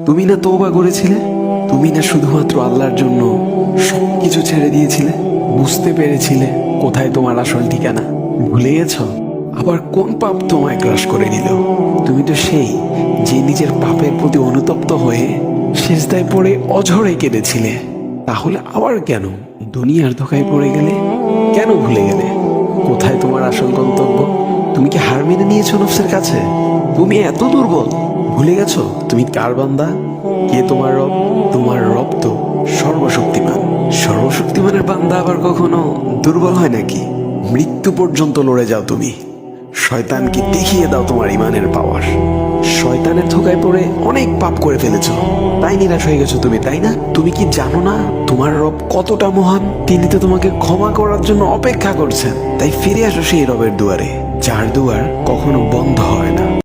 তুমি না তওবা করেছিলে? তুমি না শুধুমাত্র আল্লাহর জন্য সবকিছু ছেড়ে দিয়েছিলে? বুঝতে পেরেছিলে কোথায় তোমার আসল ঠিকানা? ভুলে গেছো? আবার কোন পাপ তোমায় গ্রাস করে নিল? তুমি তো সেই যে নিজের পাপের প্রতি অনুতপ্ত হয়ে সিজদায় পড়ে অঝরে কেঁদেছিলে। তাহলে আবার কেন দুনিয়ার ধোকায় পড়ে গেলে? কেন ভুলে গেলে কোথায় তোমার আসল গন্তব্য? তুমি কি হার মেনে নিয়েছো নফসের কাছে? তুমি এত দুর্বল, ভুলে গেছো তুমি কার বান্দা? কে তোমার রব? তোমার রব তো সর্বশক্তিমান। সর্বশক্তিমানের বান্দা আবার কখনো দুর্বল হয় নাকি? মৃত্যু পর্যন্ত লড়ে যাও তুমি। শয়তানকে দেখিয়ে দাও তোমার ইমানের পাওয়ার। শয়তানের ধোকায় পড়ে অনেক পাপ করে ফেলেছো, তাই নিরাশ হয়ে গেছো তুমি, তাই না? তুমি কি জানো না তোমার রব কতটা মহান? তিনি তো তোমাকে ক্ষমা করার জন্য অপেক্ষা করছেন। তাই ফিরে আসো সেই রবের দুয়ারে, যার দুয়ার কখনো বন্ধ হয় না।